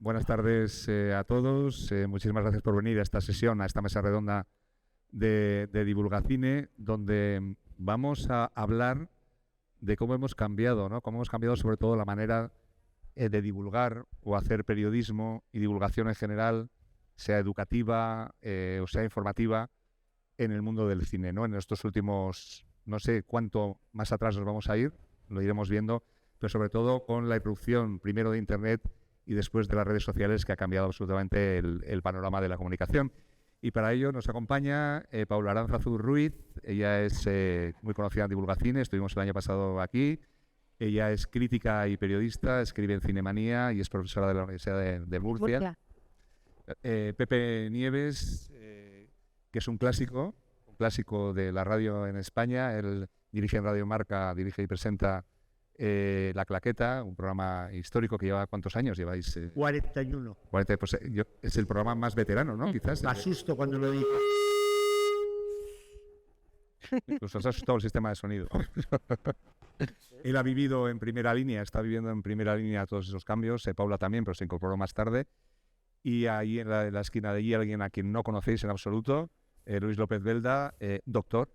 Buenas tardes a todos. Muchísimas gracias por venir a esta sesión, a esta mesa redonda de Divulgacine, donde vamos a hablar de cómo hemos cambiado, ¿no? Cómo hemos cambiado sobre todo la manera de divulgar o hacer periodismo y divulgación en general, sea educativa o sea informativa, en el mundo del cine, ¿no? En estos últimos, no sé cuánto más atrás nos vamos a ir, lo iremos viendo, pero sobre todo con la irrupción primero de Internet y después de las redes sociales, que ha cambiado absolutamente el panorama de la comunicación. Y para ello nos acompaña Paula Aránzazu Ruiz. Ella es muy conocida en Divulgacine, estuvimos el año pasado aquí. Ella es crítica y periodista, escribe en Cinemanía y es profesora de la Universidad de Murcia. Pepe Nieves, que es un clásico de la radio en España. Él dirige en Radio Marca, dirige y presenta La Claqueta, un programa histórico que lleva ¿cuántos años lleváis? 41. 40, pues, es el programa más veterano, ¿no? Quizás. Me asusto cuando lo digo. Incluso os ha asustado el sistema de sonido. Él ha vivido en primera línea, está viviendo en primera línea todos esos cambios. Paula también, pero se incorporó más tarde. Y ahí en la esquina de allí, alguien a quien no conocéis en absoluto, Luis López Belda, doctor,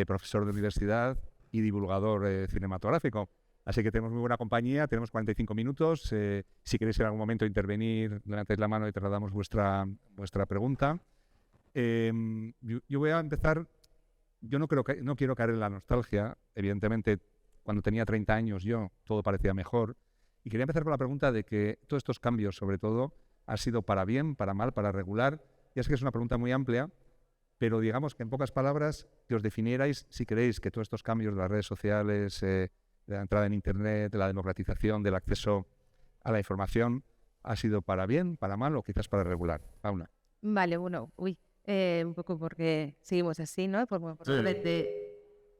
profesor de universidad y divulgador cinematográfico. Así que tenemos muy buena compañía, tenemos 45 minutos. Si queréis en algún momento intervenir, levantáis la mano y trasladamos vuestra pregunta. Yo voy a empezar. Yo no quiero caer en la nostalgia. Evidentemente, cuando tenía 30 años yo, todo parecía mejor. Y quería empezar con la pregunta de que todos estos cambios, sobre todo, han sido para bien, para mal, para regular. Ya sé que es una pregunta muy amplia, pero digamos que en pocas palabras, que os definierais si creéis que todos estos cambios de las redes sociales, de la entrada en Internet, de la democratización, del acceso a la información, ha sido para bien, para mal o quizás para regular. Paula. Vale, bueno, un poco porque seguimos así, ¿no? Por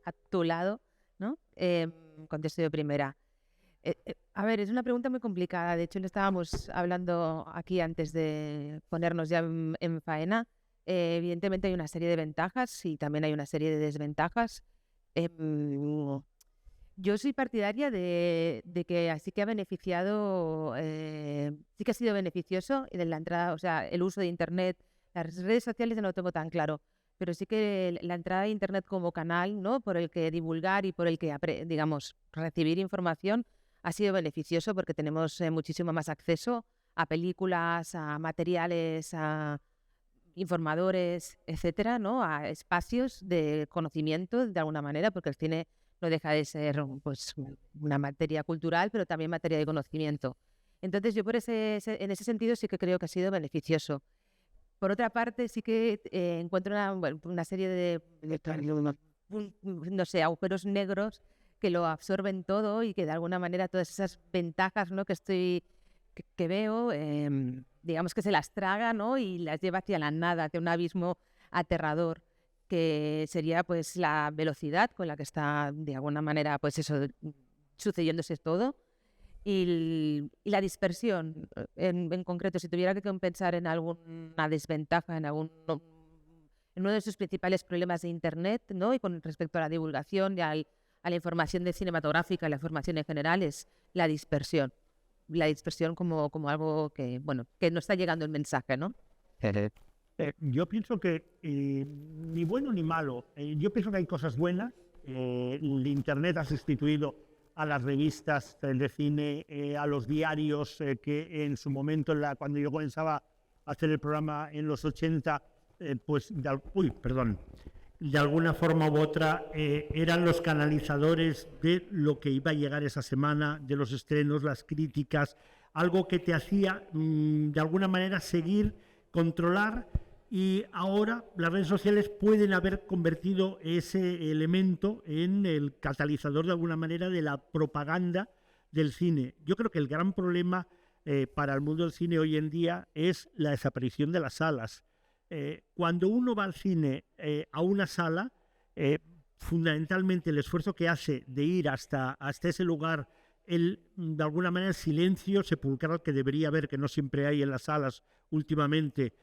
a tu lado, ¿no? Contesto yo primera. A ver, es una pregunta muy complicada. De hecho, lo estábamos hablando aquí antes de ponernos ya en faena. Evidentemente hay una serie de ventajas y también hay una serie de desventajas. Yo soy partidaria de que así que ha beneficiado, sí que ha sido beneficioso de la entrada, o sea, el uso de Internet. Las redes sociales no lo tengo tan claro, pero sí que la entrada de Internet como canal, ¿no?, por el que divulgar y por el que, digamos, recibir información ha sido beneficioso porque tenemos muchísimo más acceso a películas, a materiales, a informadores, etcétera, ¿no?, a espacios de conocimiento de alguna manera, porque el cine no deja de ser pues una materia cultural, pero también materia de conocimiento. Entonces yo en ese sentido sí que creo que ha sido beneficioso. Por otra parte, sí que encuentro una serie de no sé, agujeros negros que lo absorben todo y que de alguna manera todas esas ventajas, ¿no?, que veo, digamos que se las traga, ¿no?, y las lleva hacia la nada, hacia un abismo aterrador, que sería pues la velocidad con la que está de alguna manera pues eso sucediéndose todo. Y la dispersión, en concreto, si tuviera que pensar en alguna desventaja, en uno de sus principales problemas de Internet, ¿no?, y con respecto a la divulgación y a la información cinematográfica, la información en general, es la dispersión. La dispersión como algo que, bueno, que no está llegando el mensaje, ¿no? Yo pienso que ni bueno ni malo. Yo pienso que hay cosas buenas. El Internet ha sustituido a las revistas de cine, a los diarios que en su momento, cuando yo comenzaba a hacer el programa en los 80, de alguna forma u otra eran los canalizadores de lo que iba a llegar esa semana, de los estrenos, las críticas, algo que te hacía de alguna manera seguir, controlar. Y ahora las redes sociales pueden haber convertido ese elemento en el catalizador de alguna manera de la propaganda del cine. Yo creo que el gran problema para el mundo del cine hoy en día es la desaparición de las salas. Cuando uno va al cine, a una sala, fundamentalmente el esfuerzo que hace de ir hasta ese lugar, de alguna manera el silencio sepulcral que debería haber, que no siempre hay en las salas últimamente,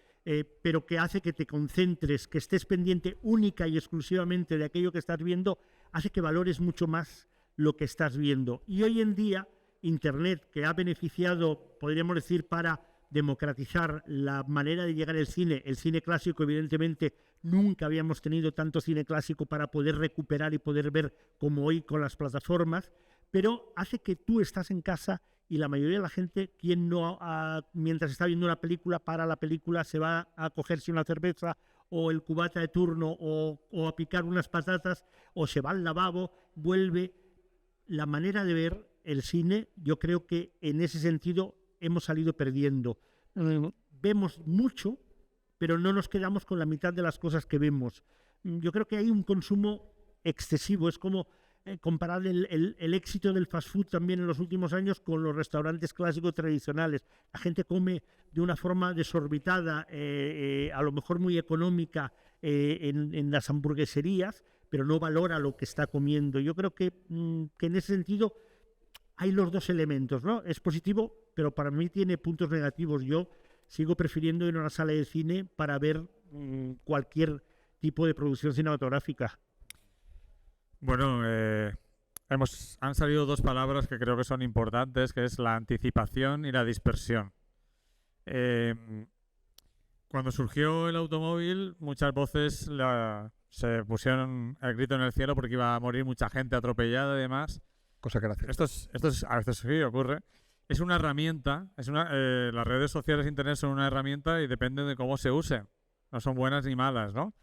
pero que hace que te concentres, que estés pendiente única y exclusivamente de aquello que estás viendo, hace que valores mucho más lo que estás viendo. Y hoy en día, Internet, que ha beneficiado, podríamos decir, para democratizar la manera de llegar al cine. El cine clásico, evidentemente, nunca habíamos tenido tanto cine clásico para poder recuperar y poder ver como hoy con las plataformas, pero hace que tú estás en casa y la mayoría de la gente, quien no, mientras está viendo una película, para la película, se va a cogerse una cerveza o el cubata de turno o a picar unas patatas o se va al lavabo, vuelve. La manera de ver el cine, yo creo que en ese sentido hemos salido perdiendo. Vemos mucho, pero no nos quedamos con la mitad de las cosas que vemos. Yo creo que hay un consumo excesivo. Es como comparar el éxito del fast food también en los últimos años con los restaurantes clásicos tradicionales. La gente come de una forma desorbitada, a lo mejor muy económica, en las hamburgueserías, pero no valora lo que está comiendo. Yo creo que en ese sentido hay los dos elementos, ¿no? Es positivo, pero para mí tiene puntos negativos. Yo sigo prefiriendo ir a una sala de cine para ver cualquier tipo de producción cinematográfica. Bueno, han salido dos palabras que creo que son importantes, que es la anticipación y la dispersión. Cuando surgió el automóvil, muchas voces se pusieron el grito en el cielo porque iba a morir mucha gente atropellada y demás. Cosa que era cierta. A veces sí ocurre. Es una herramienta, las redes sociales, internet son una herramienta y depende de cómo se use. No son buenas ni malas, ¿no?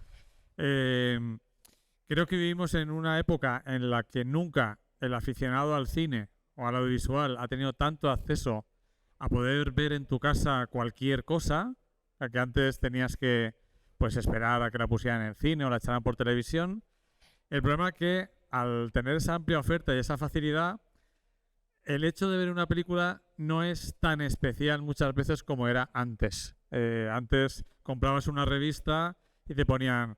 Creo que vivimos en una época en la que nunca el aficionado al cine o al audiovisual ha tenido tanto acceso a poder ver en tu casa cualquier cosa, que antes tenías que esperar a que la pusieran en el cine o la echaran por televisión. El problema es que al tener esa amplia oferta y esa facilidad, el hecho de ver una película no es tan especial muchas veces como era antes. Antes comprabas una revista y te ponían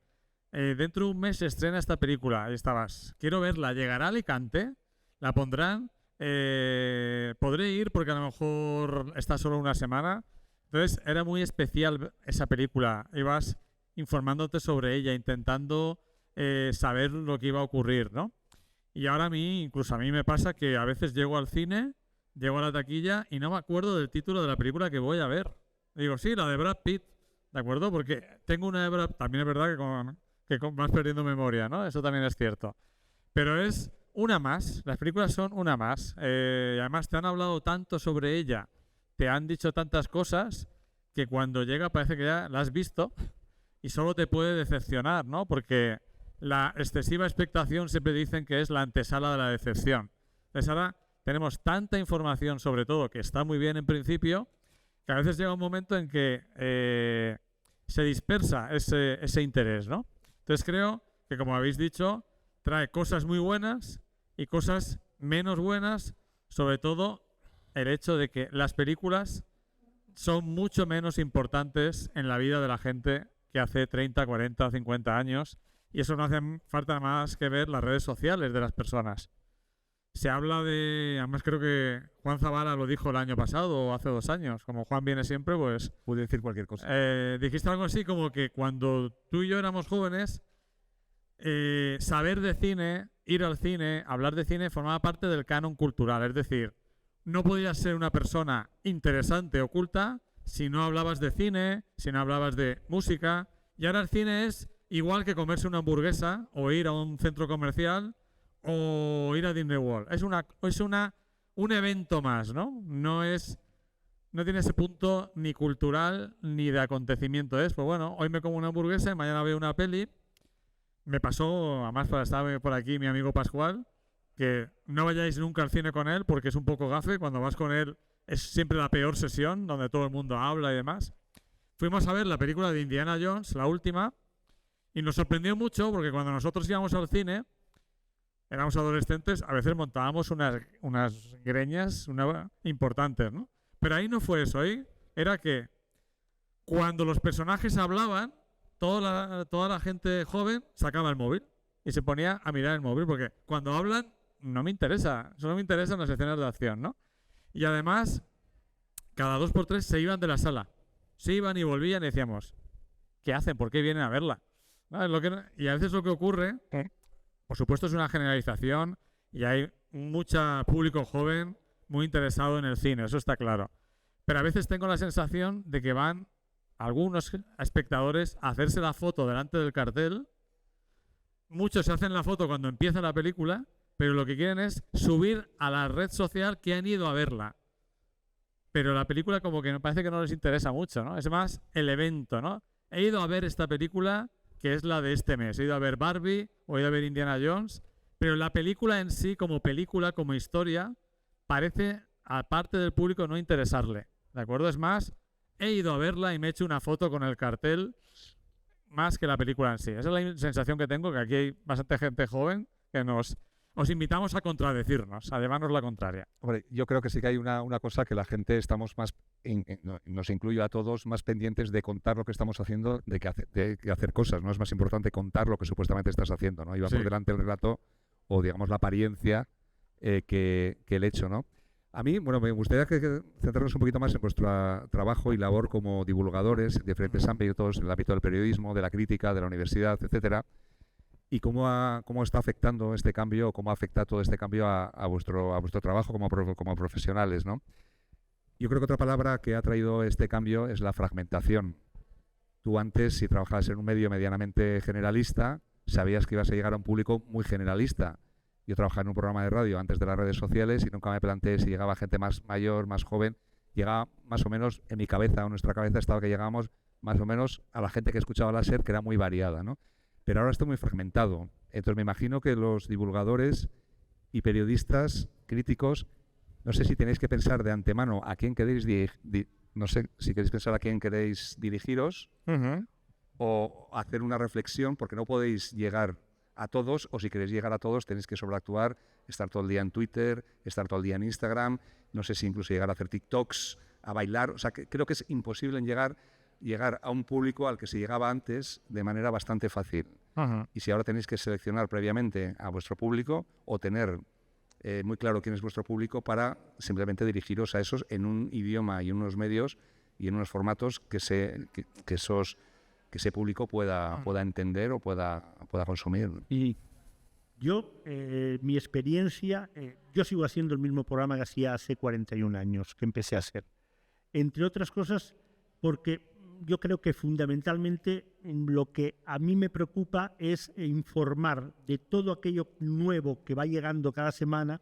dentro de un mes se estrena esta película y estabas, quiero verla, llegará a Alicante, la pondrán, podré ir porque a lo mejor está solo una semana. Entonces era muy especial esa película, ibas informándote sobre ella, intentando saber lo que iba a ocurrir, ¿no? Y ahora incluso a mí me pasa que a veces llego al cine, llego a la taquilla y no me acuerdo del título de la película que voy a ver. Digo, sí, la de Brad Pitt, ¿de acuerdo? Porque tengo una de Brad Pitt, también es verdad que vas perdiendo memoria, ¿no? Eso también es cierto. Pero es una más, las películas son una más. Y además te han hablado tanto sobre ella, te han dicho tantas cosas, que cuando llega parece que ya la has visto y solo te puede decepcionar, ¿no? Porque la excesiva expectación siempre dicen que es la antesala de la decepción. Entonces ahora tenemos tanta información sobre todo, que está muy bien en principio, que a veces llega un momento en que se dispersa ese interés, ¿no? Entonces creo que, como habéis dicho, trae cosas muy buenas y cosas menos buenas, sobre todo el hecho de que las películas son mucho menos importantes en la vida de la gente que hace 30, 40, 50 años, y eso no hace falta más que ver las redes sociales de las personas. Se habla además creo que Juan Zabala lo dijo el año pasado o hace 2 años, como Juan viene siempre, pues Pude decir cualquier cosa. dijiste algo así como que cuando tú y yo éramos jóvenes, saber de cine, ir al cine, hablar de cine formaba parte del canon cultural, es decir, no podías ser una persona interesante o culta si no hablabas de cine, si no hablabas de música, y ahora el cine es igual que comerse una hamburguesa o ir a un centro comercial o ir a Disney World. Es un evento más, ¿no? No tiene ese punto ni cultural ni de acontecimiento. Pues bueno, hoy me como una hamburguesa y mañana veo una peli. Me pasó, además estaba por aquí mi amigo Pascual, que no vayáis nunca al cine con él porque es un poco gafe. Cuando vas con él es siempre la peor sesión, donde todo el mundo habla y demás. Fuimos a ver la película de Indiana Jones, la última, y nos sorprendió mucho porque cuando nosotros íbamos al cine, éramos adolescentes, a veces montábamos unas greñas importantes, ¿no? Pero ahí no fue eso, ahí era que cuando los personajes hablaban, toda la gente joven sacaba el móvil y se ponía a mirar el móvil, porque cuando hablan no me interesa, solo me interesan las escenas de acción, ¿no? Y además, cada 2 por 3 se iban de la sala, se iban y volvían y decíamos, ¿qué hacen? ¿Por qué vienen a verla? ¿No? Y a veces lo que ocurre, por supuesto es una generalización y hay mucho público joven muy interesado en el cine, eso está claro. Pero a veces tengo la sensación de que van algunos espectadores a hacerse la foto delante del cartel. Muchos se hacen la foto cuando empieza la película, pero lo que quieren es subir a la red social que han ido a verla. Pero la película como que me parece que no les interesa mucho, ¿no? Es más el evento, ¿no? He ido a ver esta película que es la de este mes. He ido a ver Barbie o he ido a ver Indiana Jones, pero la película en sí, como película, como historia, parece a parte del público no interesarle, ¿de acuerdo? Es más, he ido a verla y me he hecho una foto con el cartel más que la película en sí. Esa es la sensación que tengo, que aquí hay bastante gente joven que os invitamos a contradecirnos, a llevarnos la contraria. Hombre, yo creo que sí que hay una cosa que la gente estamos más, nos incluyo a todos, más pendientes de contar lo que estamos haciendo de que hacer cosas, ¿no? Es más importante contar lo que supuestamente estás haciendo, ¿no? Iba por delante el relato o, digamos, la apariencia que el hecho, ¿no? A mí, bueno, me gustaría centrarnos un poquito más en vuestro trabajo y labor como divulgadores en diferentes ámbitos, en el ámbito del periodismo, de la crítica, de la universidad, etcétera. ¿Y cómo está afectando este cambio, cómo ha afectado todo este cambio a vuestro trabajo como profesionales, ¿no? Yo creo que otra palabra que ha traído este cambio es la fragmentación. Tú antes, si trabajabas en un medio medianamente generalista, sabías que ibas a llegar a un público muy generalista. Yo trabajaba en un programa de radio antes de las redes sociales y nunca me planteé si llegaba gente más mayor, más joven. Llegaba más o menos, en mi cabeza o en nuestra cabeza estaba que llegábamos más o menos a la gente que escuchaba la SER, que era muy variada, ¿no? Pero ahora está muy fragmentado. Entonces me imagino que los divulgadores y periodistas críticos, no sé si tenéis que pensar de antemano a quién queréis no sé si queréis pensar a quién queréis dirigiros o hacer una reflexión, porque no podéis llegar a todos, o si queréis llegar a todos tenéis que sobreactuar, estar todo el día en Twitter, estar todo el día en Instagram, no sé si incluso llegar a hacer TikToks, a bailar. O sea, que creo que es imposible en llegar a un público al que se llegaba antes de manera bastante fácil. Y si ahora tenéis que seleccionar previamente a vuestro público o tener muy claro quién es vuestro público para simplemente dirigiros a esos en un idioma y en unos medios y en unos formatos que ese público pueda entender o pueda consumir. Y yo, mi experiencia, yo sigo haciendo el mismo programa que hacía hace 41 años, que empecé a hacer. Entre otras cosas, porque yo creo que fundamentalmente lo que a mí me preocupa es informar de todo aquello nuevo que va llegando cada semana.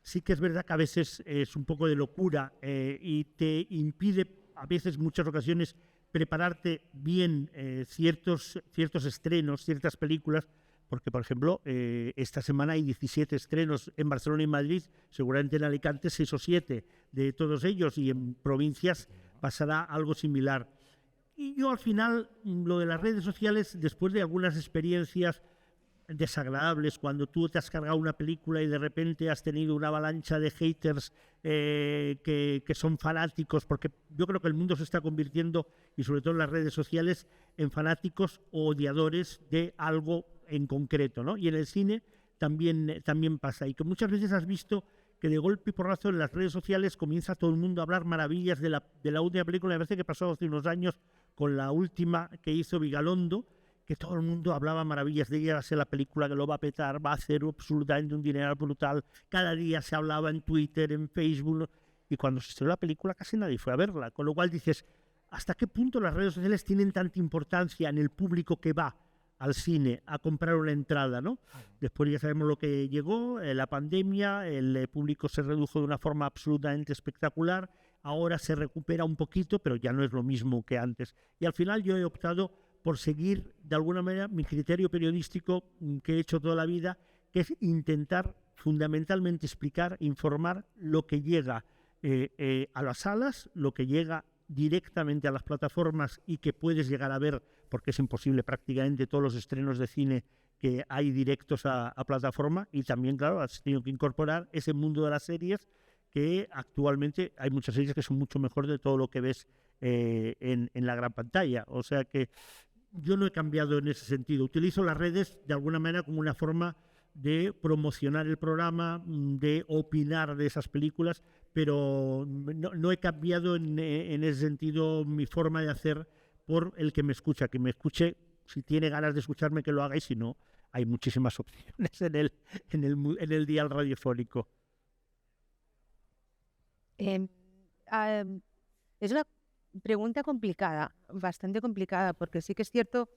Sí que es verdad que a veces es un poco de locura y te impide, a veces, muchas ocasiones, prepararte bien ciertos estrenos, ciertas películas, porque, por ejemplo, esta semana hay 17 estrenos en Barcelona y Madrid, seguramente en Alicante 6 o 7 de todos ellos, y en provincias pasará algo similar. Y yo al final, lo de las redes sociales, después de algunas experiencias desagradables, cuando tú te has cargado una película y de repente has tenido una avalancha de haters que son fanáticos, porque yo creo que el mundo se está convirtiendo, y sobre todo en las redes sociales, en fanáticos o odiadores de algo en concreto, ¿no? Y en el cine también pasa, y que muchas veces has visto que de golpe y porrazo en las redes sociales comienza todo el mundo a hablar maravillas de la última película. Me parece que pasó hace unos años con la última que hizo Vigalondo, que todo el mundo hablaba maravillas de ella, va a ser la película que lo va a petar, va a hacer absolutamente un dinero brutal. Cada día se hablaba en Twitter, en Facebook, y cuando se estrenó la película casi nadie fue a verla. Con lo cual dices, ¿hasta qué punto las redes sociales tienen tanta importancia en el público que va al cine a comprar una entrada, ¿no? Después ya sabemos lo que llegó, la pandemia, el público se redujo de una forma absolutamente espectacular, ahora se recupera un poquito, pero ya no es lo mismo que antes. Y al final yo he optado por seguir, de alguna manera, mi criterio periodístico que he hecho toda la vida, que es intentar fundamentalmente explicar, informar lo que llega a las salas, lo que llega directamente a las plataformas y que puedes llegar a ver, porque es imposible prácticamente todos los estrenos de cine que hay directos a plataforma, y también, claro, has tenido que incorporar ese mundo de las series, que actualmente hay muchas series que son mucho mejor de todo lo que ves en la gran pantalla. O sea que yo no he cambiado en ese sentido. Utilizo las redes de alguna manera como una forma de promocionar el programa, de opinar de esas películas, pero no he cambiado en ese sentido mi forma de hacer por el que me escucha. Que me escuche, si tiene ganas de escucharme, que lo haga, y si no, hay muchísimas opciones en el dial radiofónico. Em, ah, es una pregunta complicada, bastante complicada, porque sí que es cierto,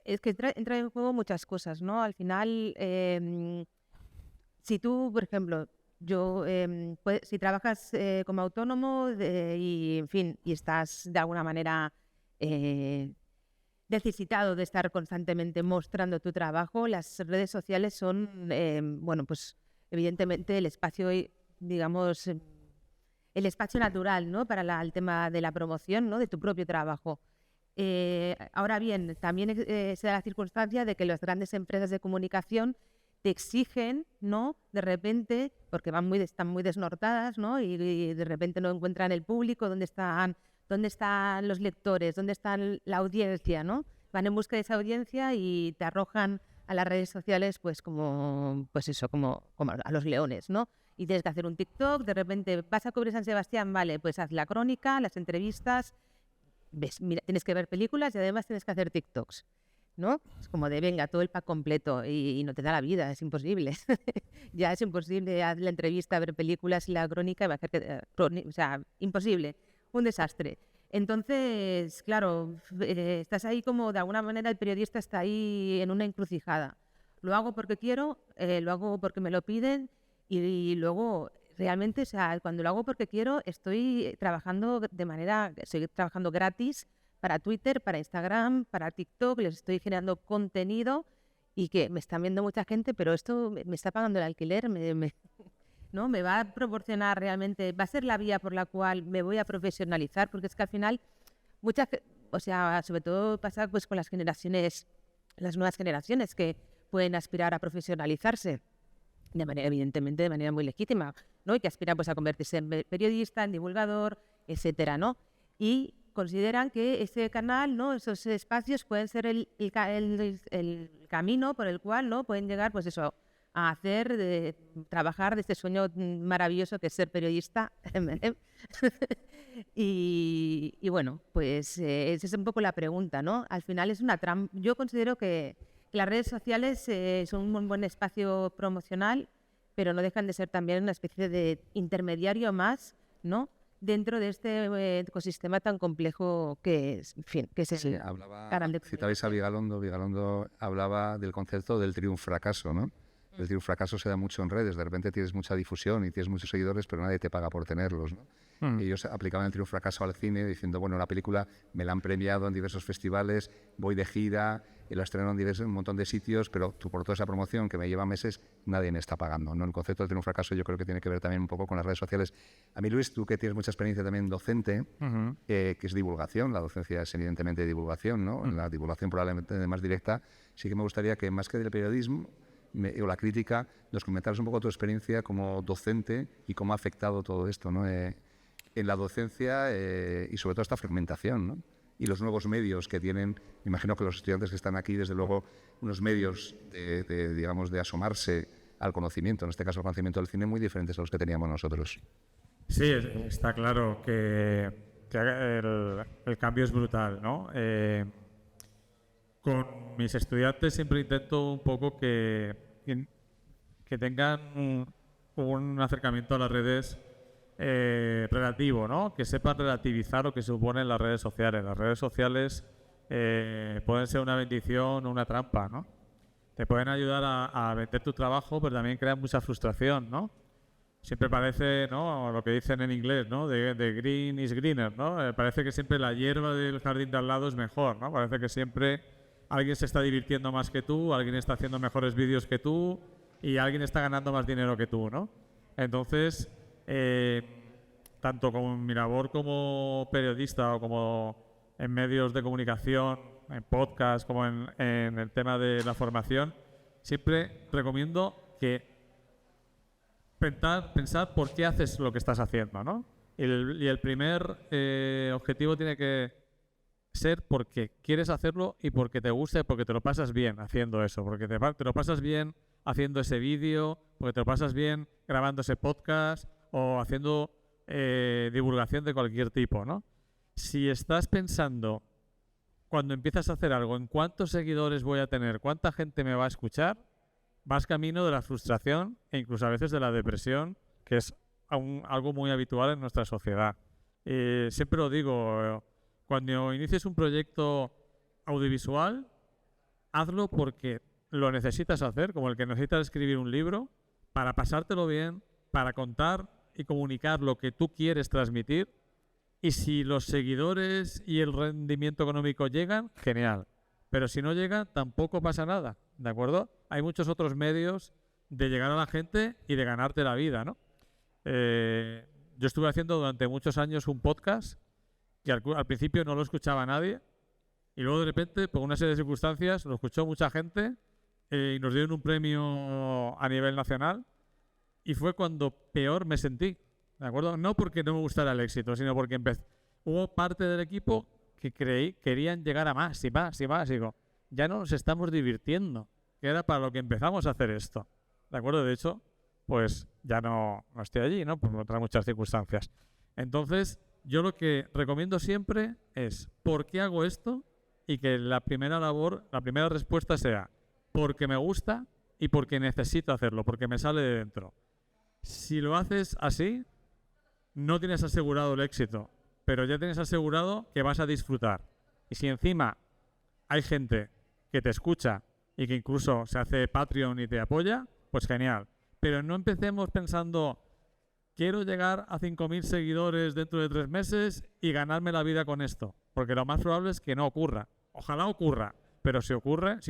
es que entra en juego muchas cosas, ¿no? Al final, si tú, por ejemplo, si trabajas como autónomo y, en fin, y estás de alguna manera necesitado de estar constantemente mostrando tu trabajo, las redes sociales son, bueno, pues evidentemente el espacio, digamos, el espacio natural, ¿no? Para el tema de la promoción, ¿no? De tu propio trabajo. Ahora bien, también se da la circunstancia de que las grandes empresas de comunicación te exigen, ¿no? De repente, porque están muy desnortadas, ¿no? Y de repente no encuentran el público, dónde están los lectores, dónde está la audiencia, ¿no? Van en busca de esa audiencia y te arrojan a las redes sociales, pues como a los leones, ¿no? Y tienes que hacer un TikTok, de repente vas a cubrir San Sebastián, vale, pues haz la crónica, las entrevistas, mira, tienes que ver películas y además tienes que hacer TikToks, ¿no? Es como de, venga, todo el pack completo y no te da la vida, es imposible. Ya es imposible hacer la entrevista, ver películas y la crónica, va a hacer o sea, imposible, un desastre. Entonces, claro, estás ahí como, de alguna manera, el periodista está ahí en una encrucijada. Lo hago porque quiero, lo hago porque me lo piden y luego, realmente, o sea, cuando lo hago porque quiero, estoy trabajando gratis para Twitter, para Instagram, para TikTok, les estoy generando contenido y que me están viendo mucha gente, pero esto me está pagando el alquiler, ¿no? Me va a proporcionar realmente, va a ser la vía por la cual me voy a profesionalizar, porque es que al final, o sea, sobre todo pasa pues con las nuevas generaciones que pueden aspirar a profesionalizarse evidentemente de manera muy legítima, ¿no? Y que aspiran pues a convertirse en periodista, en divulgador, etcétera, ¿no? Y consideran que ese canal, ¿no? Esos espacios pueden ser el camino por el cual, ¿no? Pueden llegar, pues eso, a trabajar de este sueño maravilloso que es ser periodista. y bueno, pues esa es un poco la pregunta, ¿no? Al final es una trampa. Yo considero que las redes sociales son un buen espacio promocional, pero no dejan de ser también una especie de intermediario más, ¿no? Dentro de este ecosistema tan complejo que es, en fin, que es el canal de comunicación. Citabais a Vigalondo. Vigalondo hablaba del concepto del triunfracaso, ¿no? El triunfracaso se da mucho en redes. De repente tienes mucha difusión y tienes muchos seguidores, pero nadie te paga por tenerlos, ¿no? Y ellos aplicaban el triunfracaso al cine diciendo, bueno, la película me la han premiado en diversos festivales, voy de gira, y la estreno en un montón de sitios, pero por toda esa promoción que me lleva meses, nadie me está pagando, ¿no? El concepto del triunfracaso yo creo que tiene que ver también un poco con las redes sociales. A mí, Luis, tú que tienes mucha experiencia también docente, que es divulgación, la docencia es evidentemente divulgación, ¿no? La divulgación probablemente más directa, sí que me gustaría que más que del periodismo o la crítica, nos comentaras un poco tu experiencia como docente y cómo ha afectado todo esto, ¿no? En la docencia y sobre todo esta fragmentación, ¿no? Y los nuevos medios que tienen, me imagino que los estudiantes que están aquí, desde luego, unos medios digamos, de asomarse al conocimiento, en este caso al conocimiento del cine, muy diferentes a los que teníamos nosotros. Sí, está claro que el cambio es brutal, ¿no? Con mis estudiantes siempre intento un poco que tengan un acercamiento a las redes relativo, ¿no? Que sepan relativizar lo que suponen las redes sociales. Las redes sociales pueden ser una bendición o una trampa, ¿no? Te pueden ayudar a vender tu trabajo, pero también crean mucha frustración, ¿no? Siempre parece, ¿no? Lo que dicen en inglés, ¿no? De green is greener, ¿no? Parece que siempre la hierba del jardín de al lado es mejor, ¿no? Parece que siempre alguien se está divirtiendo más que tú, alguien está haciendo mejores vídeos que tú y alguien está ganando más dinero que tú, ¿no? Entonces, tanto con mi labor como periodista o como en medios de comunicación, en podcast, como en el tema de la formación, siempre recomiendo que pensar por qué haces lo que estás haciendo, ¿no? Y el primer objetivo tiene que ser porque quieres hacerlo y porque te gusta y porque te lo pasas bien haciendo eso, porque te lo pasas bien haciendo ese vídeo, porque te lo pasas bien grabando ese podcast o haciendo divulgación de cualquier tipo, ¿no? Si estás pensando cuando empiezas a hacer algo en cuántos seguidores voy a tener, cuánta gente me va a escuchar, vas camino de la frustración e incluso a veces de la depresión, que es algo muy habitual en nuestra sociedad. Siempre lo digo, cuando inicies un proyecto audiovisual, hazlo porque lo necesitas hacer, como el que necesitas escribir un libro, para pasártelo bien, para contar y comunicar lo que tú quieres transmitir. Y si los seguidores y el rendimiento económico llegan, genial. Pero si no llegan, tampoco pasa nada, ¿de acuerdo? Hay muchos otros medios de llegar a la gente y de ganarte la vida, ¿no? Yo estuve haciendo durante muchos años un podcast que al principio no lo escuchaba nadie y luego de repente, por una serie de circunstancias, lo escuchó mucha gente y nos dieron un premio a nivel nacional y fue cuando peor me sentí, ¿de acuerdo? No porque no me gustara el éxito, sino porque hubo parte del equipo que querían llegar a más y más y más. Y digo, ya no nos estamos divirtiendo, que era para lo que empezamos a hacer esto, ¿de acuerdo? De hecho, pues ya no estoy allí, ¿no? Por otras muchas circunstancias. Entonces, yo lo que recomiendo siempre es, ¿por qué hago esto? Y que la primera respuesta sea, porque me gusta y porque necesito hacerlo, porque me sale de dentro. Si lo haces así, no tienes asegurado el éxito, pero ya tienes asegurado que vas a disfrutar. Y si encima hay gente que te escucha y que incluso se hace Patreon y te apoya, pues genial. Pero no empecemos pensando, quiero llegar a 5.000 seguidores dentro de 3 meses y ganarme la vida con esto. Porque lo más probable es que no ocurra. Ojalá ocurra, pero si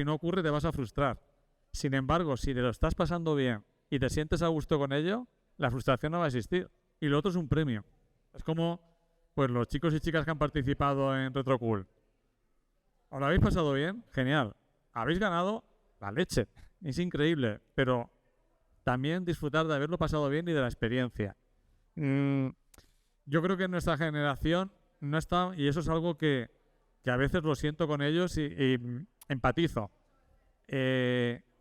no ocurre te vas a frustrar. Sin embargo, si te lo estás pasando bien y te sientes a gusto con ello, la frustración no va a existir. Y lo otro es un premio. Es como pues los chicos y chicas que han participado en RetroCool. ¿Os lo habéis pasado bien? Genial. Habéis ganado la leche. Es increíble, pero también disfrutar de haberlo pasado bien y de la experiencia. Yo creo que nuestra generación no está, y eso es algo que a veces lo siento con ellos y empatizo.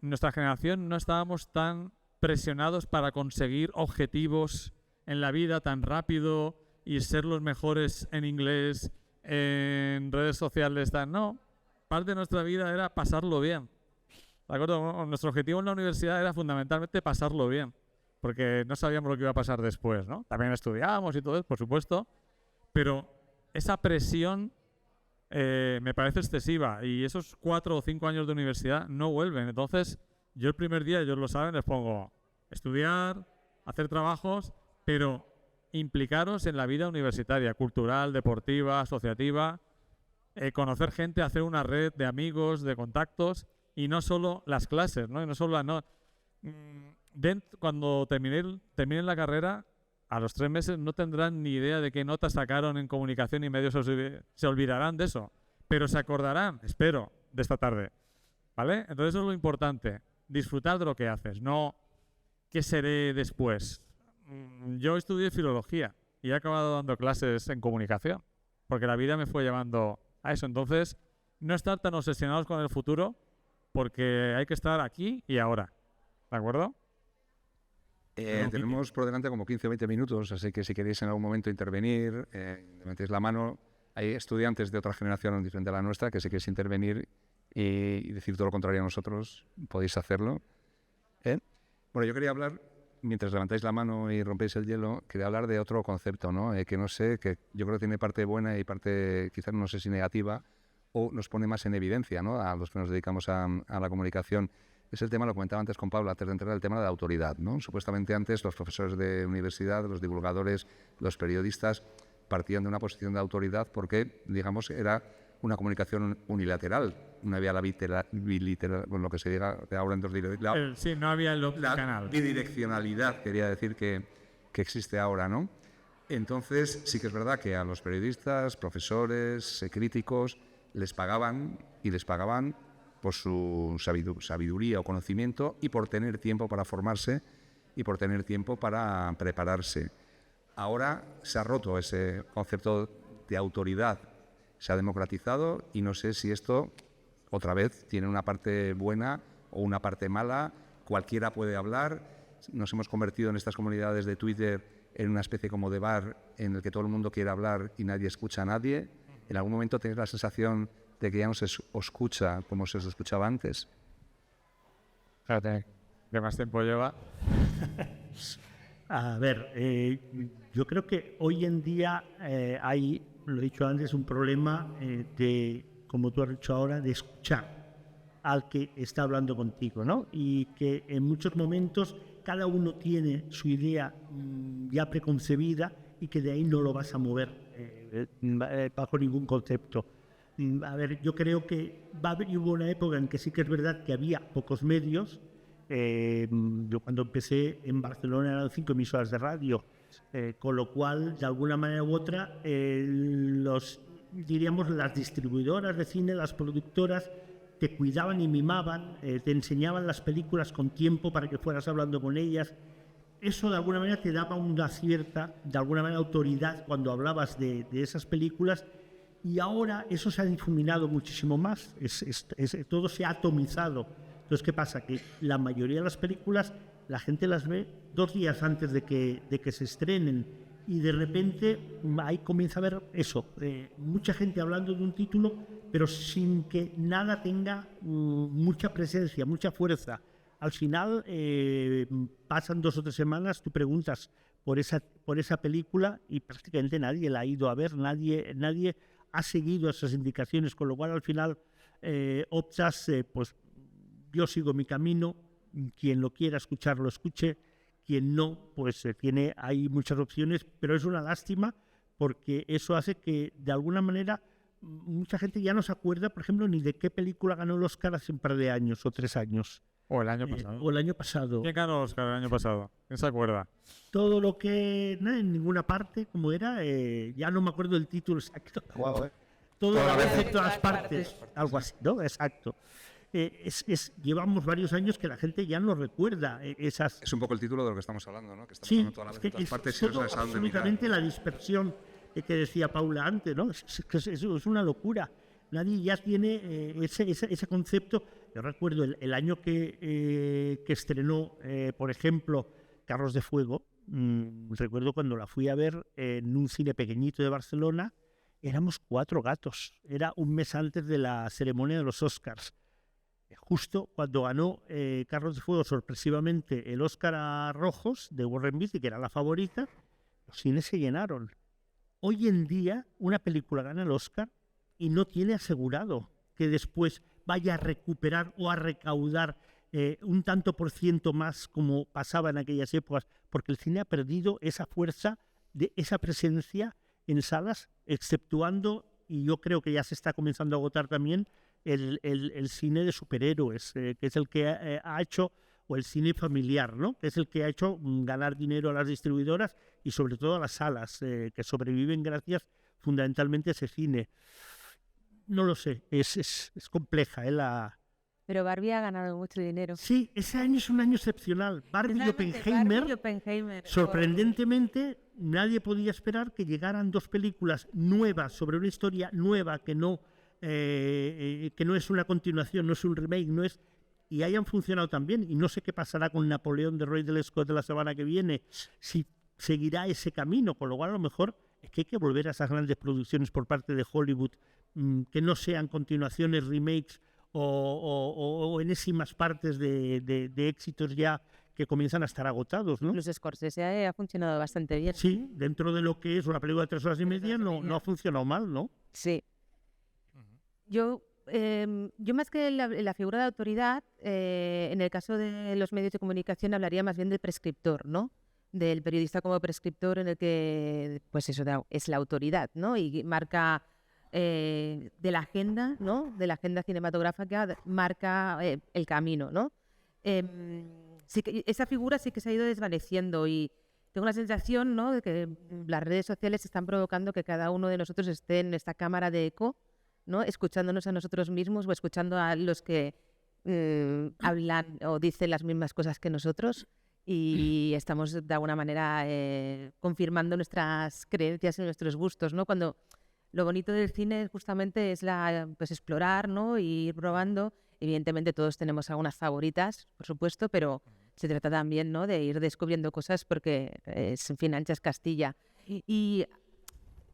Nuestra generación no estábamos tan presionados para conseguir objetivos en la vida tan rápido y ser los mejores en inglés, en redes sociales, no. Parte de nuestra vida era pasarlo bien. ¿De acuerdo? Nuestro objetivo en la universidad era fundamentalmente pasarlo bien, porque no sabíamos lo que iba a pasar después, ¿no? También estudiábamos y todo eso, por supuesto, pero esa presión me parece excesiva y esos 4 o 5 años de universidad no vuelven. Entonces, yo el primer día, ellos lo saben, les pongo estudiar, hacer trabajos, pero implicaros en la vida universitaria, cultural, deportiva, asociativa, conocer gente, hacer una red de amigos, de contactos y no solo las clases, ¿no? Y no solo cuando terminen la carrera, a los 3 meses no tendrán ni idea de qué notas sacaron en comunicación y medios, se olvidarán de eso, pero se acordarán, espero, de esta tarde, ¿vale? Entonces eso es lo importante, disfrutar de lo que haces, no qué seré después. Yo estudié filología y he acabado dando clases en comunicación, porque la vida me fue llevando a eso. Entonces, no estar tan obsesionados con el futuro, porque hay que estar aquí y ahora, ¿de acuerdo? Tenemos por delante como 15 o 20 minutos, así que si queréis en algún momento intervenir, metéis la mano. Hay estudiantes de otra generación diferente a la nuestra que si queréis intervenir y decir todo lo contrario a nosotros, podéis hacerlo. Bueno, yo quería hablar, mientras levantáis la mano y rompéis el hielo, quería hablar de otro concepto, ¿no? Que no sé, que yo creo que tiene parte buena y parte quizás no sé si negativa, o nos pone más en evidencia, ¿no? A los que nos dedicamos a la comunicación. Es el tema, lo comentaba antes con Pablo, antes de entrar, el tema de la autoridad, ¿no? Supuestamente antes los profesores de universidad, los divulgadores, los periodistas partían de una posición de autoridad porque, digamos, era una comunicación unilateral, no había la biliteral, con lo que se diga ahora en dos direccionalidad. Sí, no había el canal. Bidireccionalidad, quería decir que existe ahora, ¿no? Entonces, sí que es verdad que a los periodistas, profesores, críticos, les pagaban por su sabiduría o conocimiento y por tener tiempo para formarse y por tener tiempo para prepararse. Ahora se ha roto ese concepto de autoridad, se ha democratizado y no sé si esto otra vez tiene una parte buena o una parte mala. Cualquiera puede hablar. Nos hemos convertido en estas comunidades de Twitter en una especie como de bar en el que todo el mundo quiere hablar y nadie escucha a nadie. ¿En algún momento tenéis la sensación de que ya no se os escucha como se os escuchaba antes? Fíjate, ¿qué más tiempo lleva? A ver, yo creo que hoy en día hay, lo he dicho antes, un problema de, como tú has dicho ahora, de escuchar al que está hablando contigo, ¿no? Y que en muchos momentos cada uno tiene su idea ya preconcebida y que de ahí no lo vas a mover bajo ningún concepto. A ver, yo creo que hubo una época en que sí que es verdad que había pocos medios. Yo cuando empecé en Barcelona eran 5 emisoras de radio, con lo cual, de alguna manera u otra, diríamos, las distribuidoras de cine, las productoras, te cuidaban y mimaban, te enseñaban las películas con tiempo para que fueras hablando con ellas. Eso de alguna manera te daba una cierta, de alguna manera, autoridad cuando hablabas de esas películas, y ahora eso se ha difuminado muchísimo más, todo se ha atomizado. Entonces, ¿qué pasa? Que la mayoría de las películas la gente las ve 2 días antes de que se estrenen, y de repente ahí comienza a haber eso, mucha gente hablando de un título, pero sin que nada tenga mucha presencia, mucha fuerza. Al final pasan 2 o 3 semanas, tú preguntas por esa película y prácticamente nadie la ha ido a ver, nadie ha seguido esas indicaciones, con lo cual al final optas, pues yo sigo mi camino, quien lo quiera escuchar lo escuche, quien no, pues hay muchas opciones, pero es una lástima porque eso hace que de alguna manera mucha gente ya no se acuerda, por ejemplo, ni de qué película ganó el Oscar hace un par de años o 3 años. O el año pasado. O el año pasado. ¿Quién ganó el Oscar el año pasado? ¿Quién se acuerda? Todo lo que... en ninguna parte, como era, ya no me acuerdo el título exacto. Wow, Todo a la vez en todas partes. Algo así, ¿no? Exacto. Llevamos varios años que la gente ya no recuerda esas... Es un poco el título de lo que estamos hablando, ¿no? Que estamos Sí, hablando toda la vez en todas partes y no sabes a dónde mirar. absolutamente la dispersión que decía Paula antes, ¿no? Es una locura. Nadie ya tiene ese concepto. Yo recuerdo el año que estrenó, por ejemplo, Carros de Fuego. Recuerdo cuando la fui a ver en un cine pequeñito de Barcelona, éramos 4 gatos. Era un mes antes de la ceremonia de los Oscars. Justo cuando ganó Carros de Fuego sorpresivamente el Oscar a Rojos de Warren Beatty, que era la favorita, los cines se llenaron. Hoy en día una película gana el Oscar y no tiene asegurado que después vaya a recuperar o a recaudar un tanto por ciento más como pasaba en aquellas épocas, porque el cine ha perdido esa fuerza, de esa presencia en salas, exceptuando, y yo creo que ya se está comenzando a agotar también, el cine de superhéroes, que es el que ha hecho, o el cine familiar, ¿no? Que es el que ha hecho ganar dinero a las distribuidoras y sobre todo a las salas, que sobreviven gracias fundamentalmente a ese cine. No lo sé, es compleja Pero Barbie ha ganado mucho dinero. Sí, ese año es un año excepcional. Barbie y Oppenheimer, sorprendentemente, nadie podía esperar que llegaran 2 películas nuevas sobre una historia nueva que no es una continuación, no es un remake, y hayan funcionado tan bien. Y no sé qué pasará con Napoleón de Ridley Scott de la semana que viene, si seguirá ese camino, con lo cual a lo mejor es que hay que volver a esas grandes producciones por parte de Hollywood, que no sean continuaciones, remakes o enésimas partes de éxitos ya que comienzan a estar agotados, ¿no? Los Scorsese ha funcionado bastante bien. Sí, dentro de lo que es una película de 3 horas y media no ha funcionado mal, ¿no? Sí. Yo más que la figura de autoridad, en el caso de los medios de comunicación hablaría más bien del prescriptor, ¿no? Del periodista como prescriptor, en el que, pues eso, es la autoridad, ¿no? Y marca de la agenda, ¿no? De la agenda cinematográfica, marca el camino, ¿no? Sí que esa figura sí que se ha ido desvaneciendo y tengo la sensación, ¿no?, de que las redes sociales están provocando que cada uno de nosotros esté en esta cámara de eco, ¿no?, escuchándonos a nosotros mismos o escuchando a los que hablan o dicen las mismas cosas que nosotros, y estamos de alguna manera confirmando nuestras creencias y nuestros gustos, ¿no? Cuando lo bonito del cine justamente es pues explorar, ¿no?, y ir probando. Evidentemente todos tenemos algunas favoritas, por supuesto, pero se trata también, ¿no?, de ir descubriendo cosas porque es, en fin, ancha es Castilla. Y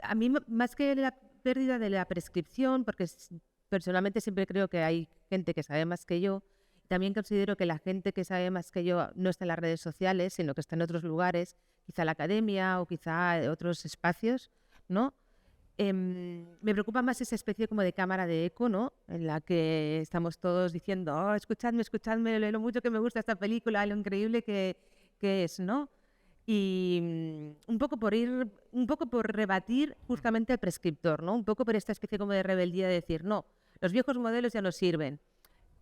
a mí, más que la pérdida de la prescripción, porque personalmente siempre creo que hay gente que sabe más que yo, También considero que la gente que sabe más que yo no está en las redes sociales, sino que está en otros lugares, quizá la academia o quizá otros espacios, ¿no? Me preocupa más esa especie como de cámara de eco, ¿no? En la que estamos todos diciendo, oh, escuchadme, escuchadme, lo mucho que me gusta esta película, lo increíble que es, ¿no? Y un poco por rebatir justamente al prescriptor, ¿no? Un poco por esta especie como de rebeldía de decir, no, los viejos modelos ya no sirven.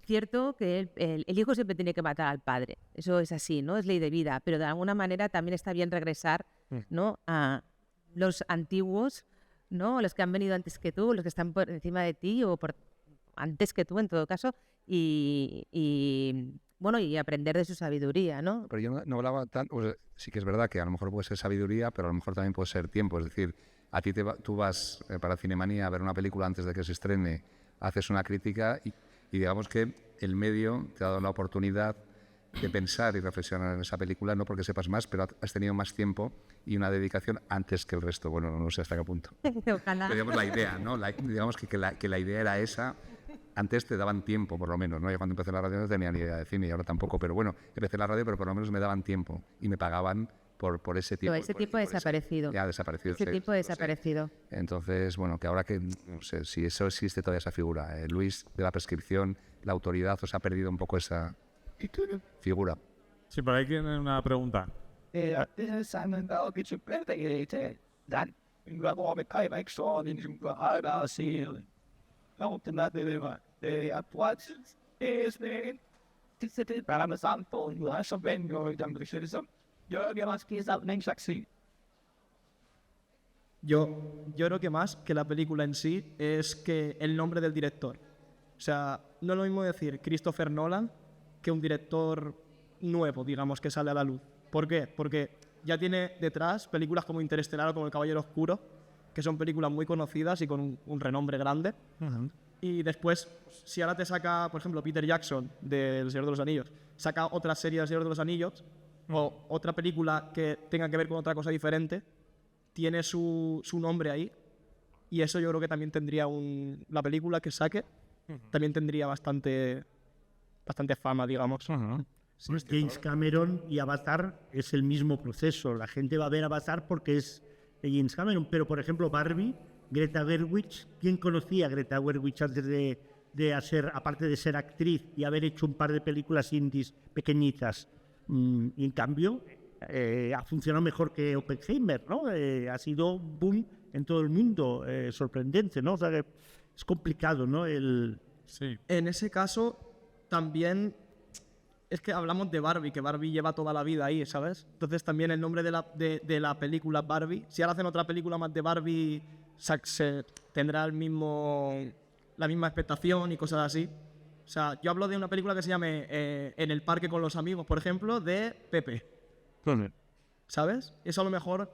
Cierto que el hijo siempre tiene que matar al padre, eso es así, ¿no? Es ley de vida, pero de alguna manera también está bien regresar, ¿no? A los antiguos, ¿no? Los que han venido antes que tú, los que están por encima de ti o antes que tú en todo caso, y bueno, y aprender de su sabiduría, ¿no? Pero yo no hablaba tan... Pues, sí que es verdad que a lo mejor puede ser sabiduría, pero a lo mejor también puede ser tiempo. Es decir, a ti tú vas para Cinemanía a ver una película antes de que se estrene, haces una crítica y digamos que el medio te ha dado la oportunidad de pensar y reflexionar en esa película, no porque sepas más, pero has tenido más tiempo y una dedicación antes que el resto. Bueno, no sé hasta qué punto. Ojalá. Pero digamos la idea, ¿no? Digamos que la idea era esa. Antes te daban tiempo, por lo menos, ¿no? Yo cuando empecé la radio no tenía ni idea de cine y ahora tampoco, pero bueno, empecé la radio, pero por lo menos me daban tiempo y me pagaban por ese tiempo. Pero ese tiempo ha desaparecido. Ya ha desaparecido. Ese tiempo ha desaparecido. Entonces, bueno, que ahora que, no sé, si eso existe todavía esa figura, Luis, de la prescripción, la autoridad, os ha perdido un poco esa figura. Sí, por ahí tienen una pregunta. Yo creo que más que la película en sí es que el nombre del director. O sea, no es lo mismo decir Christopher Nolan que un director nuevo, digamos, que sale a la luz. ¿Por qué? Porque ya tiene detrás películas como Interestelar o como El Caballero Oscuro, que son películas muy conocidas y con un renombre grande. Y después, si ahora te saca, por ejemplo, Peter Jackson de El Señor de los Anillos, saca otra serie del Señor de los Anillos o otra película que tenga que ver con otra cosa diferente, tiene su nombre ahí, y eso yo creo que también tendría la película que saque también tendría bastante fama, digamos. Pues James Cameron y Avatar es el mismo proceso. La gente va a ver Avatar porque es de James Cameron, pero por ejemplo Barbie, Greta Gerwig, ¿quién conocía a Greta Gerwig antes de hacer, aparte de ser actriz y haber hecho un par de películas indies pequeñitas? Y en cambio ha funcionado mejor que Oppenheimer, ¿no? Ha sido un boom en todo el mundo, sorprendente, ¿no? O sea, que es complicado, ¿no? Sí. En ese caso, también es que hablamos de Barbie, que Barbie lleva toda la vida ahí, ¿sabes? Entonces también el nombre de la película Barbie, si ahora hacen otra película más de Barbie, se tendrá la misma expectación y cosas así. O sea, yo hablo de una película que se llame En el parque con los amigos, por ejemplo, de Pepe. ¿Sabes? Eso a lo mejor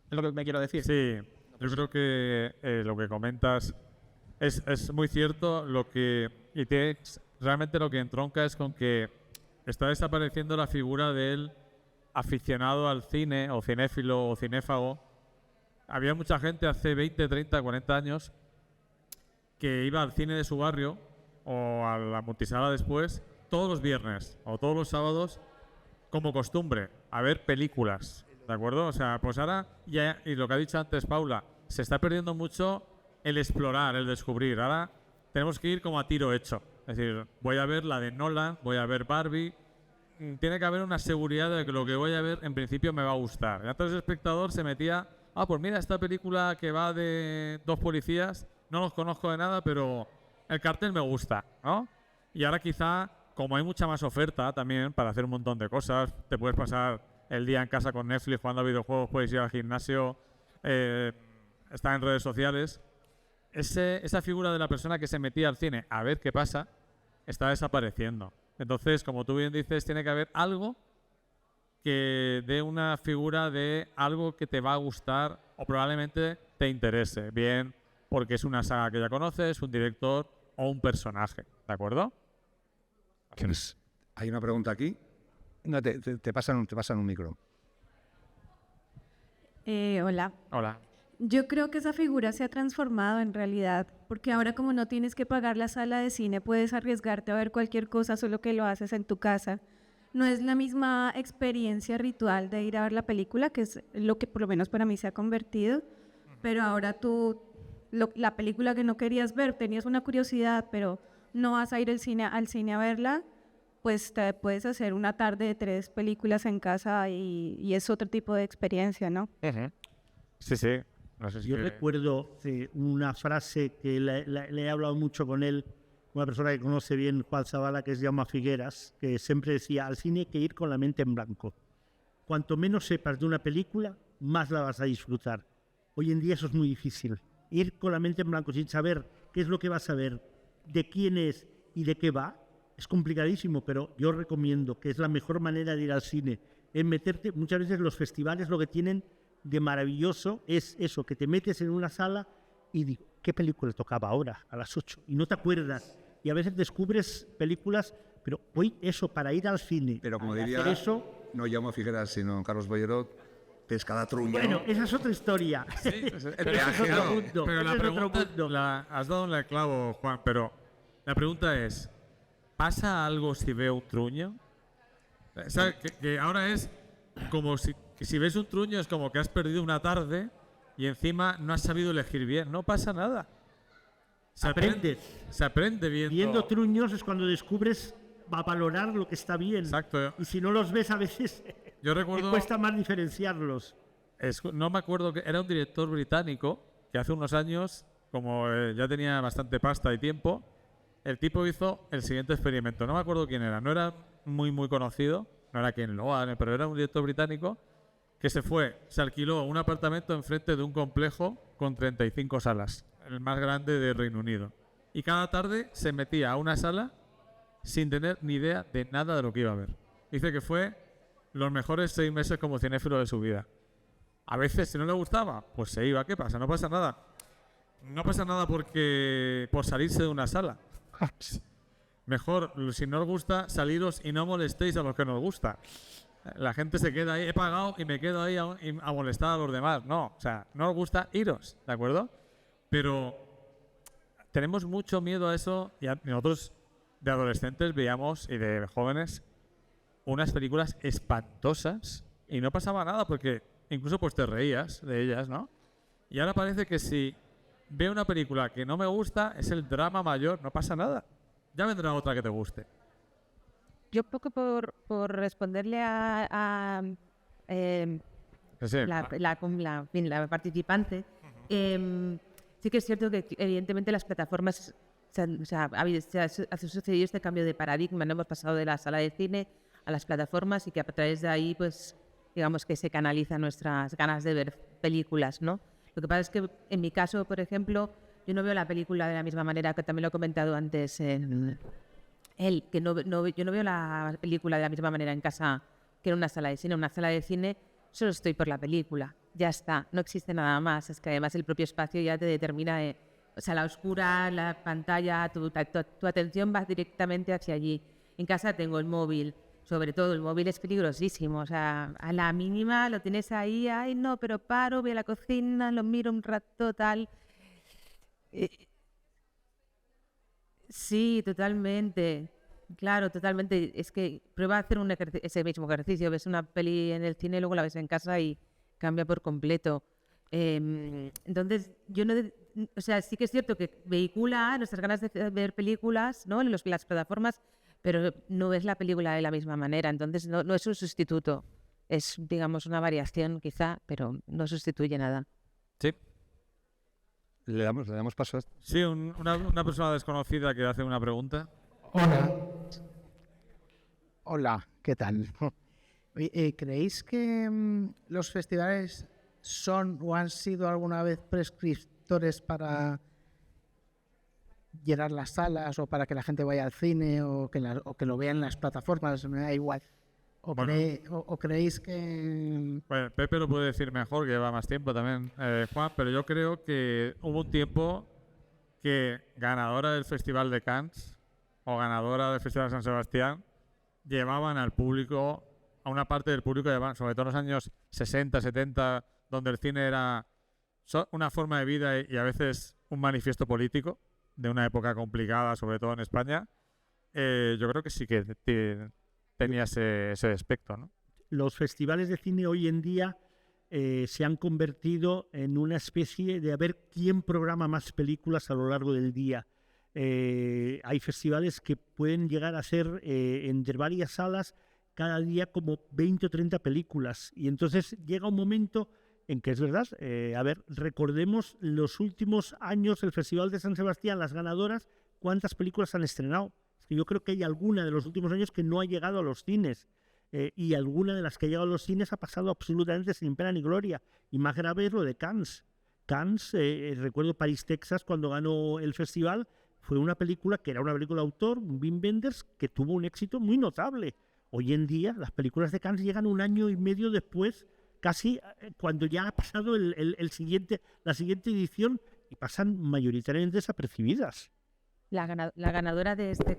es lo que me quiero decir. Sí, yo creo que lo que comentas es muy cierto. Realmente lo que entronca es con que está desapareciendo la figura del aficionado al cine, o cinéfilo, o cinéfago. Había mucha gente hace 20, 30, 40 años que iba al cine de su barrio o a la multisala después todos los viernes o todos los sábados como costumbre a ver películas, ¿de acuerdo? O sea, pues ahora, ya, y lo que ha dicho antes Paula, se está perdiendo mucho el explorar, el descubrir. Ahora tenemos que ir como a tiro hecho. Es decir, voy a ver la de Nolan, voy a ver Barbie. Tiene que haber una seguridad de que lo que voy a ver en principio me va a gustar. Y antes el espectador se metía, pues mira, esta película que va de dos policías, no los conozco de nada, pero el cartel me gusta, ¿no? Y ahora quizá, como hay mucha más oferta también para hacer un montón de cosas, te puedes pasar el día en casa con Netflix jugando a videojuegos, puedes ir al gimnasio, estar en redes sociales. Esa figura de la persona que se metía al cine a ver qué pasa está desapareciendo. Entonces, como tú bien dices, tiene que haber algo que dé una figura de algo que te va a gustar o probablemente te interese, bien porque es una saga que ya conoces, un director o un personaje, ¿de acuerdo? Hay una pregunta aquí. No, te pasan un micro. Hola. Hola. Yo creo que esa figura se ha transformado en realidad, porque ahora como no tienes que pagar la sala de cine, puedes arriesgarte a ver cualquier cosa, solo que lo haces en tu casa. No es la misma experiencia ritual de ir a ver la película, que es lo que por lo menos para mí se ha convertido, pero ahora la película que no querías ver, tenías una curiosidad, pero no vas a ir al cine a verla, pues te puedes hacer una tarde de 3 películas en casa y es otro tipo de experiencia, ¿no? Sí, sí. No sé si Yo recuerdo una frase que le he hablado mucho con él, una persona que conoce bien Juan Zabala, que es Jaume Figueras, que siempre decía, al cine hay que ir con la mente en blanco. Cuanto menos sepas de una película, más la vas a disfrutar. Hoy en día eso es muy difícil. Ir con la mente en blanco sin saber qué es lo que vas a ver, de quién es y de qué va, es complicadísimo, pero yo recomiendo que es la mejor manera de ir al cine, es meterte. Muchas veces los festivales lo que tienen de maravilloso es eso, que te metes en una sala y digo, ¿qué película tocaba ahora a las 8? Y no te acuerdas. Y a veces descubres películas, pero hoy eso, para ir al cine, Pero como hacer diría, eso, no Jaume Figueras, sino Carlos Bollero, pescada truño. bueno, esa es otra historia. el Ese es viajero. otro punto. Pero la ese es otro pregunta, punto. has dado en el clavo, Juan, pero la pregunta es, ¿pasa algo si veo un truño? O sea, que ahora es como que si ves un truño es como que has perdido una tarde y encima no has sabido elegir bien. No pasa nada. Aprendes. Se aprende Viendo truños es cuando descubres, va a valorar lo que está bien. Exacto. Y si no los ves a veces, Yo te recuerdo, cuesta más diferenciarlos. no me acuerdo, que era un director británico que hace unos años, como ya tenía bastante pasta y tiempo, el tipo hizo el siguiente experimento. No me acuerdo quién era, no era muy conocido, no era Ken Loach, pero era un director británico que se alquiló un apartamento enfrente de un complejo con 35 salas, el más grande de Reino Unido. Y cada tarde se metía a una sala sin tener ni idea de nada de lo que iba a ver. Dice que fue los mejores 6 meses como cinéfilo de su vida. A veces, si no le gustaba, pues se iba. ¿Qué pasa? No pasa nada. No pasa nada por salirse de una sala. Mejor, si no os gusta, saliros y no molestéis a los que nos gusta. La gente se queda ahí, he pagado y me quedo ahí a molestar a los demás. No, o sea, no os gusta, iros, ¿de acuerdo? Pero tenemos mucho miedo a eso y nosotros de adolescentes veíamos y de jóvenes unas películas espantosas y no pasaba nada porque incluso pues te reías de ellas, ¿no? Y ahora parece que si veo una película que no me gusta, es el drama mayor, no pasa nada. Ya vendrá otra que te guste. Yo poco por responderle a Sí. la participante, sí que es cierto que evidentemente las plataformas ha sucedido este cambio de paradigma, no hemos pasado de la sala de cine a las plataformas y que a través de ahí pues digamos que se canalizan nuestras ganas de ver películas, ¿no? Lo que pasa es que en mi caso, por ejemplo, yo no veo la película de la misma manera, que también lo he comentado antes yo no veo la película de la misma manera en casa que en una sala de cine. En una sala de cine solo estoy por la película, ya está, no existe nada más. Es que además el propio espacio ya te determina, o sea, la oscura, la pantalla, tu atención va directamente hacia allí. En casa tengo el móvil, sobre todo el móvil es peligrosísimo, o sea, a la mínima lo tienes ahí, ay no, pero paro, voy a la cocina, lo miro un rato, tal. Sí, totalmente. Claro, totalmente. Es que prueba a hacer ese mismo ejercicio. Ves una peli en el cine, luego la ves en casa y cambia por completo. Entonces, yo no... O sea, sí que es cierto que vehicula nuestras ganas de ver películas, ¿no? En las plataformas, pero no ves la película de la misma manera. Entonces, no es un sustituto. Es, digamos, una variación quizá, pero no sustituye nada. Sí. Le damos paso a esto. Sí, una persona desconocida que hace una pregunta. Hola, ¿qué tal? Oye, ¿creéis que los festivales son o han sido alguna vez prescriptores para llenar las salas o para que la gente vaya al cine o que lo vean en las plataformas? Me da igual. ¿O creéis que...? Bueno, Pepe lo puede decir mejor, que lleva más tiempo también, Juan, pero yo creo que hubo un tiempo que ganadora del Festival de Cannes o ganadora del Festival de San Sebastián llevaban al público, a una parte del público, sobre todo en los años 60, 70, donde el cine era son una forma de vida y a veces un manifiesto político de una época complicada, sobre todo en España, yo creo que sí que tenía ese aspecto, ¿no? Los festivales de cine hoy en día se han convertido en una especie de a ver quién programa más películas a lo largo del día. Hay festivales que pueden llegar a ser entre varias salas cada día como 20 o 30 películas. Y entonces llega un momento en que es verdad, a ver, recordemos los últimos años, el Festival de San Sebastián, las ganadoras, ¿cuántas películas han estrenado? Es que yo creo que hay alguna de los últimos años que no ha llegado a los cines. Y alguna de las que ha llegado a los cines ha pasado absolutamente sin pena ni gloria. Y más grave es lo de Cannes. Cannes, recuerdo París, Texas, cuando ganó el festival, fue una película que era una película de autor, un Wim Wenders, que tuvo un éxito muy notable. Hoy en día las películas de Cannes llegan un año y medio después, casi cuando ya ha pasado la siguiente edición, y pasan mayoritariamente desapercibidas. La ganadora de este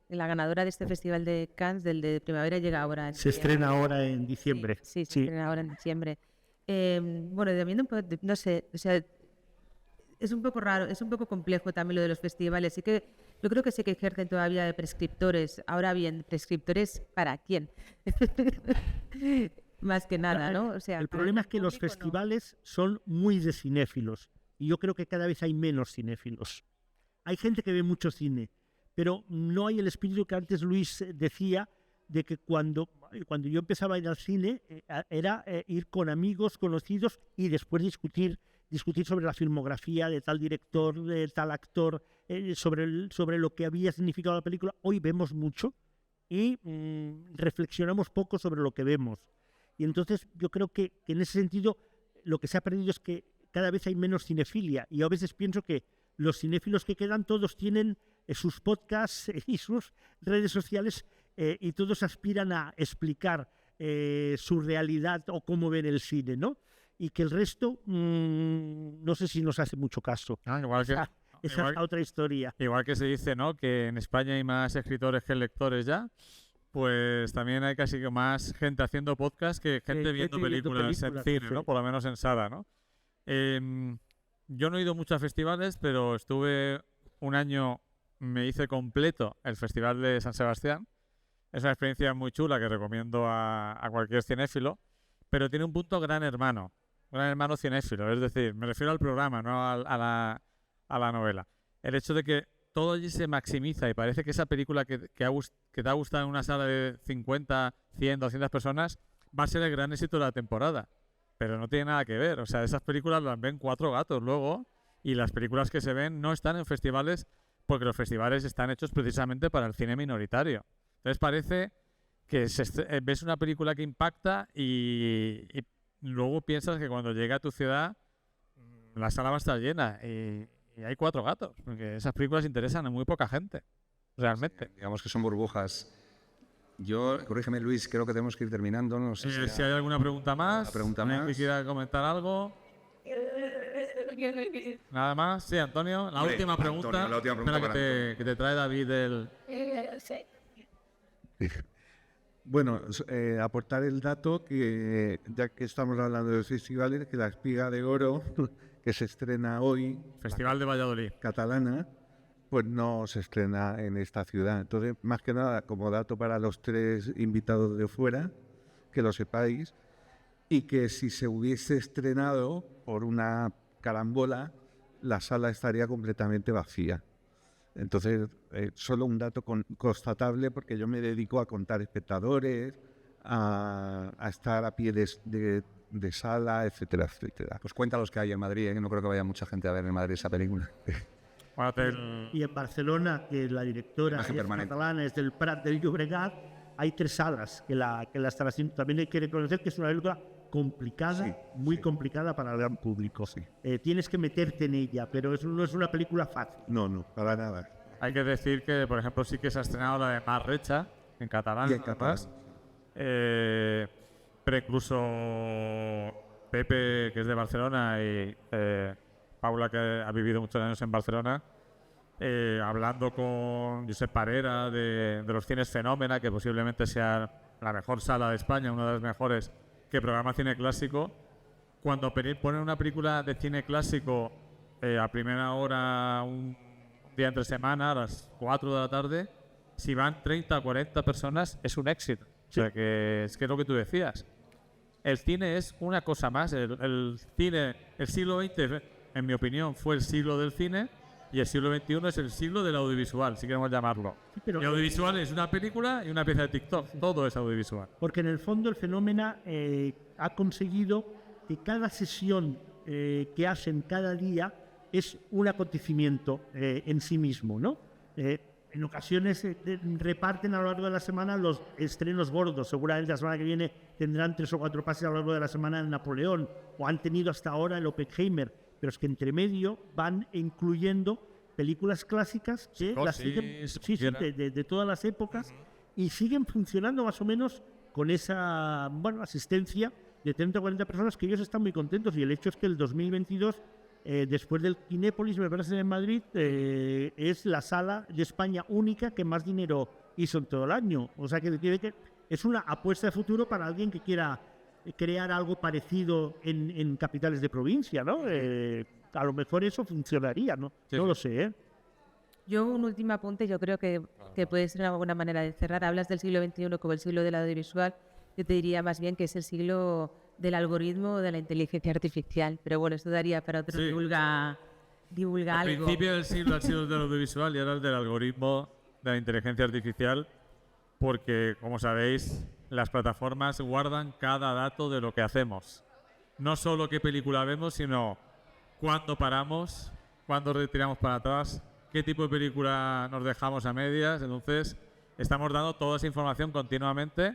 la ganadora de este festival de Cannes, del de primavera, llega ahora. Se estrena ahora en diciembre. Sí, se estrena ahora en diciembre. Bueno, también no sé, o sea, es un poco raro, es un poco complejo también lo de los festivales. Sí que yo creo que sí que ejercen todavía de prescriptores. Ahora bien, ¿prescriptores para quién? Más que nada, ¿no? O sea, el problema es que los festivales son muy de cinéfilos y yo creo que cada vez hay menos cinéfilos. Hay gente que ve mucho cine, pero no hay el espíritu que antes Luis decía de que cuando yo empezaba a ir al cine era ir con amigos, conocidos y después discutir sobre la filmografía de tal director, de tal actor, sobre lo que había significado la película. Hoy vemos mucho y reflexionamos poco sobre lo que vemos. Y entonces yo creo que en ese sentido lo que se ha perdido es que cada vez hay menos cinefilia. Y a veces pienso que los cinéfilos que quedan todos tienen sus podcasts y sus redes sociales y todos aspiran a explicar su realidad o cómo ven el cine, ¿no? Y que el resto no sé si nos hace mucho caso. Esa es otra historia. Igual que se dice, ¿no?, que en España hay más escritores que lectores ya, pues también hay casi más gente haciendo podcast que gente viendo películas en cine, ¿no? Por lo menos en sala, ¿no? Yo no he ido mucho a festivales, pero estuve un año, me hice completo el Festival de San Sebastián. Es una experiencia muy chula que recomiendo a cualquier cinéfilo, pero tiene un punto gran hermano cinéfilo, es decir, me refiero al programa, no a la novela. El hecho de que todo allí se maximiza y parece que esa película que te ha gustado en una sala de 50, 100, 200 personas va a ser el gran éxito de la temporada. Pero no tiene nada que ver. O sea, esas películas las ven 4 gatos luego y las películas que se ven no están en festivales porque los festivales están hechos precisamente para el cine minoritario. Entonces parece que ves una película que impacta y luego piensas que cuando llega a tu ciudad la sala va a estar llena y hay 4 gatos, porque esas películas interesan a muy poca gente, realmente. Sí, digamos que son burbujas. Yo, corrígeme Luis, creo que tenemos que ir terminando. No sé si hay alguna pregunta más, que quiera comentar algo. Nada más. Sí, Antonio, la última pregunta. Antonio, la última pregunta que te trae David del... Bueno, aportar el dato que, ya que estamos hablando de los festivales, que la Espiga de Oro, que se estrena hoy, Festival de Valladolid, catalana, pues no se estrena en esta ciudad. Entonces, más que nada, como dato para los 3 invitados de fuera, que lo sepáis, y que si se hubiese estrenado por una carambola, la sala estaría completamente vacía. Entonces, solo un dato constatable, porque yo me dedico a contar espectadores, a estar a pie de sala, etcétera, etcétera. Pues cuenta los que hay en Madrid, que no creo que vaya mucha gente a ver en Madrid esa película. Y en Barcelona, que la directora es catalana, es del Prat del Llobregat, hay 3 salas que la están haciendo. También hay que reconocer que es una película complicada, muy complicada para el gran público. Sí. Tienes que meterte en ella, pero no es una película fácil. No, para nada. Hay que decir que, por ejemplo, sí que se ha estrenado la de Mar Recha, en catalán. Pero incluso Pepe, que es de Barcelona, y Paula, que ha vivido muchos años en Barcelona, hablando con Josep Parera de los cines Fenómena, que posiblemente sea la mejor sala de España, una de las mejores que programa cine clásico, cuando ponen una película de cine clásico a primera hora, un día entre semana, a las 4 de la tarde, si van 30 o 40 personas, es un éxito. O sea, que es lo que tú decías. El cine es una cosa más. El cine, el siglo XX, en mi opinión, fue el siglo del cine, y el siglo XXI es el siglo del audiovisual, si queremos llamarlo. Sí, pero, el audiovisual es una película y una pieza de TikTok. Todo es audiovisual. Porque en el fondo el fenómeno ha conseguido que cada sesión que hacen cada día es un acontecimiento en sí mismo, ¿no? En ocasiones reparten a lo largo de la semana los estrenos gordos. Seguramente la semana que viene tendrán 3 o 4 pases a lo largo de la semana en Napoleón, o han tenido hasta ahora el Oppenheimer, pero es que entre medio van incluyendo películas clásicas que las siguen, de todas las épocas, y siguen funcionando más o menos con esa asistencia de 30 o 40 personas, que ellos están muy contentos. Y el hecho es que el 2022, después del Kinépolis, me parece, en Madrid, es la sala de España única que más dinero hizo en todo el año. O sea, que es una apuesta de futuro para alguien que quiera crear algo parecido en capitales de provincia, ¿no? A lo mejor eso funcionaría, ¿no? Sí, no lo sé, ¿eh? Yo un último apunte, yo creo que puede ser una buena manera de cerrar. Hablas del siglo XXI como el siglo del audiovisual. Yo te diría más bien que es el siglo del algoritmo o de la inteligencia artificial. Pero bueno, esto daría para otro divulga Al algo. principio del siglo ha sido el del audiovisual y ahora el del algoritmo de la inteligencia artificial, porque, como sabéis, las plataformas guardan cada dato de lo que hacemos. No solo qué película vemos, sino cuándo paramos, cuándo retiramos para atrás, qué tipo de película nos dejamos a medias. Entonces, estamos dando toda esa información continuamente,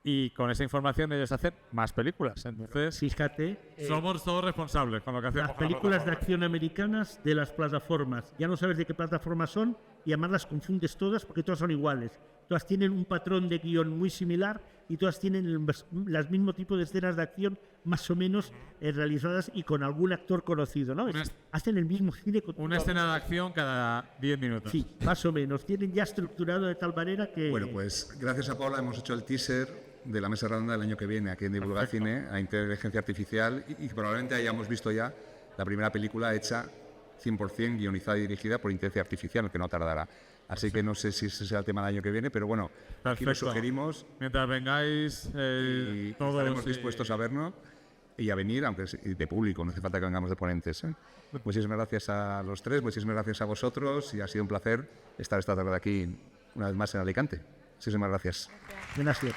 y con esa información ellos hacen más películas. Entonces, fíjate, somos todos responsables con lo que hacemos. Las películas de acción americanas de las plataformas. Ya no sabes de qué plataformas son y además las confundes todas porque todas son iguales. Todas tienen un patrón de guión muy similar y todas tienen el mismo tipo de escenas de acción más o menos realizadas y con algún actor conocido, ¿no? Hacen el mismo cine. Una escena de acción cada 10 minutos. Sí, más o menos. Tienen ya estructurado de tal manera que... Bueno, pues gracias a Paula hemos hecho el teaser de la mesa redonda del año que viene aquí en Divulgar Cine a inteligencia artificial, y probablemente hayamos visto ya la primera película hecha 100% guionizada y dirigida por inteligencia artificial, que no tardará. Así que no sé si ese sea el tema del año que viene, pero bueno, aquí lo sugerimos. Mientras vengáis, y todos estaremos dispuestos a vernos y a venir, aunque de público, no hace falta que vengamos de ponentes, ¿eh? Muchísimas gracias a los tres, muchísimas gracias a vosotros, y ha sido un placer estar esta tarde aquí una vez más en Alicante. Muchísimas gracias. Gracias.